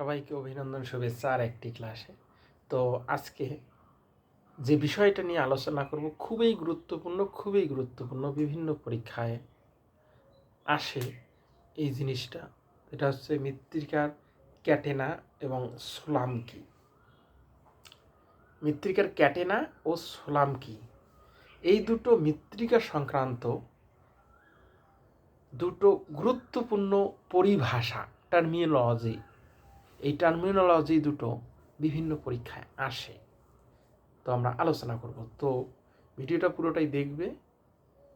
সবাইকে অভিনন্দন, শুভেচ্ছা আর একটি ক্লাসে। তো আজকে যে বিষয়টা নিয়ে আলোচনা করব খুবই গুরুত্বপূর্ণ বিভিন্ন পরীক্ষায় আসে এই জিনিসটা। এটা হচ্ছে মৃত্তিকার ক্যাটেনা এবং সোলাম কি। মৃত্তিকার ক্যাটেনা ও সোলাম কি, এই দুটো মৃত্তিকা সংক্রান্ত দুটো গুরুত্বপূর্ণ পরিভাষা, টার্মিনোলজি। এই টার্মিনোলজি দুটো বিভিন্ন পরীক্ষায় আসে, তো আমরা আলোচনা করব। তো ভিডিওটা পুরোটাই দেখবে,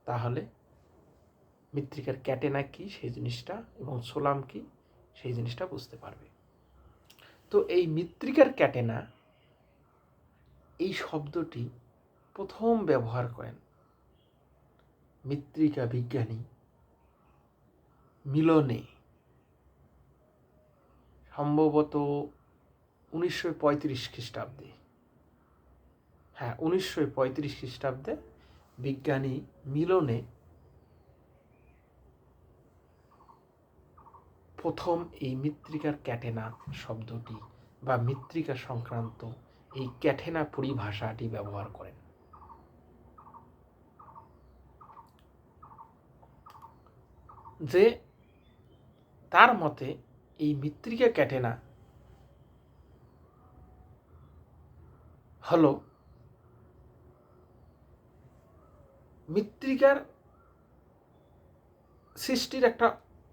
তাহলে মৃত্তিকার ক্যাটেনা কি সেই জিনিসটা এবং সোলাম কি সেই জিনিসটা বুঝতে পারবে। তো এই মৃত্তিকার ক্যাটেনা এই শব্দটি প্রথম ব্যবহার করেন মৃত্তিকা বিজ্ঞানী মিলনে, সম্ভবত 1935 খ্রিস্টাব্দে। 1935 খ্রিস্টাব্দে বিজ্ঞানী মিলনে প্রথম এই মৃত্তিকার ক্যাটেনা শব্দটি বা মৃত্তিকা সংক্রান্ত এই ক্যাটেনা পরিভাষাটি ব্যবহার করেন। যে তার মতে এই মৃত্তিকা ক্যাটেনা হলো মৃত্তিকার সৃষ্টির একটা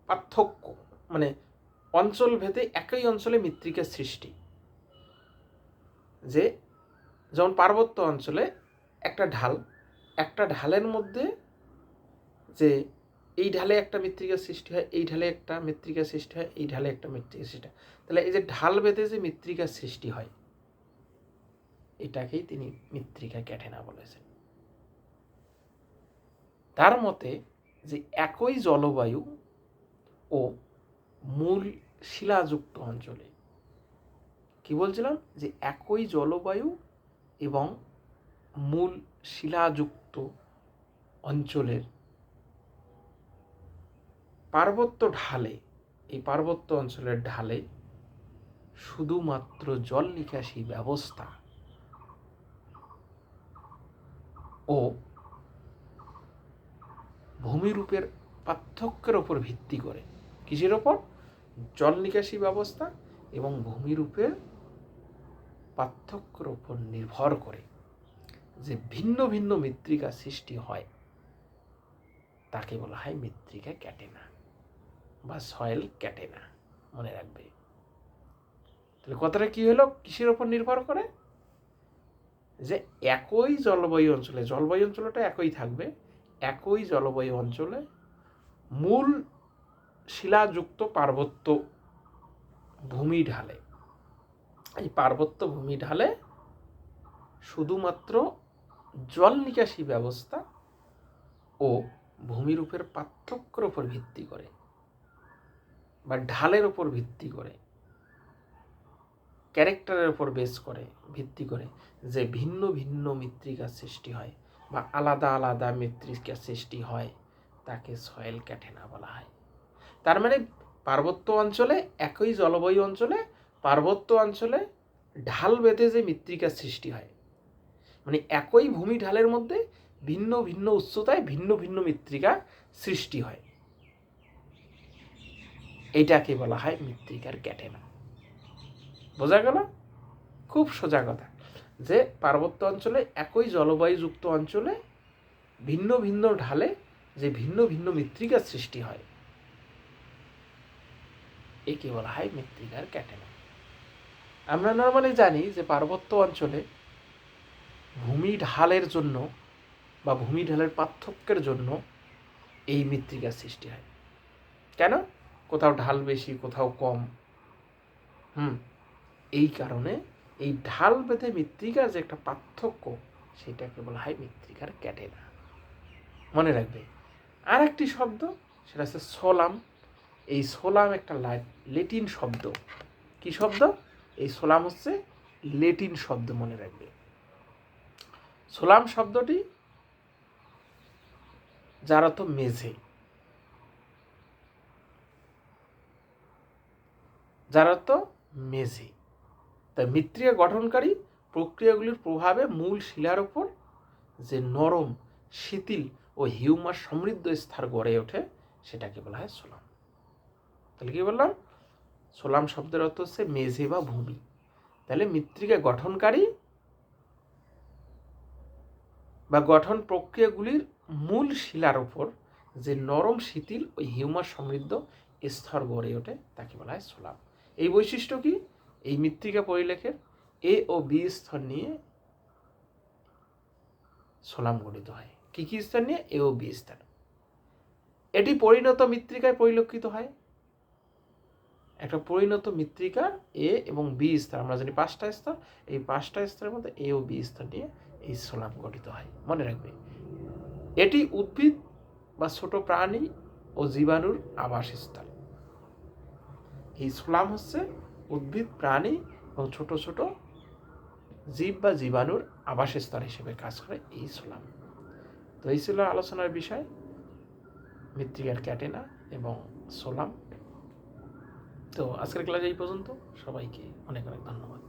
পার্থক্য, মানে অঞ্চল ভেদে একই অঞ্চলে মৃত্তিকার সৃষ্টি। যে যেমন পার্বত্য অঞ্চলে একটা ঢালের মধ্যে যে এই ঢালে একটা মৃত্তিকার সৃষ্টি হয়, এই ঢালে একটা মৃত্তিকার সৃষ্টি হয়, এই ঢালে একটা মৃত্তিকার সৃষ্টি হয়, তাহলে এই যে ঢাল ভেদে যে মৃত্তিকার সৃষ্টি হয় এটাকেই তিনি মৃত্তিকা ক্যাটেনা বলেছেন। তার মতে যে একই জলবায়ু ও মূল শিলাযুক্ত অঞ্চলে, কি বলছিলাম, যে একই জলবায়ু এবং মূল শিলাযুক্ত অঞ্চলের পার্বত্য অঞ্চলের ঢালে শুধুমাত্র জল নিকাশি ব্যবস্থা ও ভূমিরূপের পার্থক্যের ওপর ভিত্তি করে, কিসের ওপর? জল নিকাশি ব্যবস্থা এবং ভূমিরূপের পার্থক্যের ওপর নির্ভর করে যে ভিন্ন ভিন্ন মৃত্তিকা সৃষ্টি হয় তাকে বলা হয় মৃত্তিকা ক্যাটেনা বা সয়েল ক্যাটেনা। মনে রাখবে। তাহলে কথাটা কি হলো, কিসের ওপর নির্ভর করে? যে একই জলবায়ু অঞ্চলটা একই থাকবে, একই জলবায়ু অঞ্চলে মূল শিলাযুক্ত পার্বত্য ভূমি ঢালে, এই পার্বত্য ভূমি ঢালে শুধুমাত্র জল নিকাশি ব্যবস্থা ও ভূমিরূপের পার্থক্যের উপর ভিত্তি করে বা ঢালের উপর ভিত্তি করে, ক্যারেক্টারের উপর বেস করে, ভিত্তি করে যে ভিন্ন ভিন্ন মৃত্তিকা সৃষ্টি হয় বা আলাদা আলাদা মৃত্তিকা সৃষ্টি হয় তাকে সয়েল ক্যাটেনা বলা হয়। তার মানে পার্বত্য অঞ্চলে, একই জলবায়ু অঞ্চলে পার্বত্য অঞ্চলে ঢাল বেঁধে যে মৃত্তিকা সৃষ্টি হয়, মানে একই ভূমি ঢালের মধ্যে ভিন্ন ভিন্ন উচ্চতায় ভিন্ন ভিন্ন মৃত্তিকা সৃষ্টি হয়, এইটাকে বলা হয় মৃত্তিকার ক্যাটেনা। বোঝা গেল? খুব সোজা কথা, যে পার্বত্য অঞ্চলে একই জলবায়ুযুক্ত অঞ্চলে ভিন্ন ভিন্ন ঢালে যে ভিন্ন ভিন্ন মৃত্তিকার সৃষ্টি হয় একে বলা হয় মৃত্তিকার ক্যাটেনা। আমরা নর্মালি জানি যে পার্বত্য অঞ্চলে ভূমি ঢালের জন্য বা ভূমি ঢালের পার্থক্যের জন্য এই মৃত্তিকার সৃষ্টি হয়। কেন? কোথাও ঢাল বেশি, কোথাও কম। এই কারণে এই ঢাল বেঁধে মৃত্তিকার যে একটা পার্থক্য সেটাকে বলা হয় মৃত্তিকার ক্যাটেনা। মনে রাখবে। আর একটি শব্দ, সেটা হচ্ছে সোলাম। এই সোলাম একটা ল্যাটিন শব্দ। কি শব্দ? এই সোলাম হচ্ছে ল্যাটিন শব্দ, মনে রাখবে। সোলাম শব্দটি যার অর্থ মেঝে, যার অর্থ মেঝে। তাই মৃত্তিকা গঠনকারী প্রক্রিয়াগুলির প্রভাবে মূল শিলার ওপর যে নরম, শিথিল ও হিউমাস সমৃদ্ধ স্তর গড়ে ওঠে সেটাকে বলা হয় সোলাম। তাহলে কি বললাম? সোলাম শব্দের অর্থ হচ্ছে মেঝে বা ভূমি। তাহলে মৃত্তিকা গঠনকারী বা গঠন প্রক্রিয়াগুলির মূল শিলার ওপর যে নরম, শিথিল ও হিউমাস সমৃদ্ধ স্তর গড়ে ওঠে তাকে বলা হয় সোলাম। এই বৈশিষ্ট্য কি? এই মৃত্তিকা পরিলেখের এ ও বি স্তর নিয়ে সোলাম গঠিত হয়। কি কি স্তর নিয়ে? এ ও বি স্তর। এটি পরিণত মৃত্তিকায় পরিলক্ষিত হয়। একটা পরিণত মৃত্তিকা এ এবং বি স্তর, আমরা জানি 5টা স্তর, এই 5টা স্তরের মধ্যে এ ও বি স্তর নিয়ে এই সোলাম গঠিত হয়। মনে রাখবে, এটি উদ্ভিদ বা ছোট প্রাণী ও জীবাণুর আবাসস্থল। এই সোলাম হচ্ছে উদ্ভিদ, প্রাণী এবং ছোট ছোট জীব বা জীবাণুর আবাসস্থল হিসেবে কাজ করে এই সোলাম। তো এই ছিল আলোচনার বিষয়, মৃত্তিকার ক্যাটেনা এবং সোলাম। তো আজকের ক্লাস এই পর্যন্ত। সবাইকে অনেক অনেক ধন্যবাদ।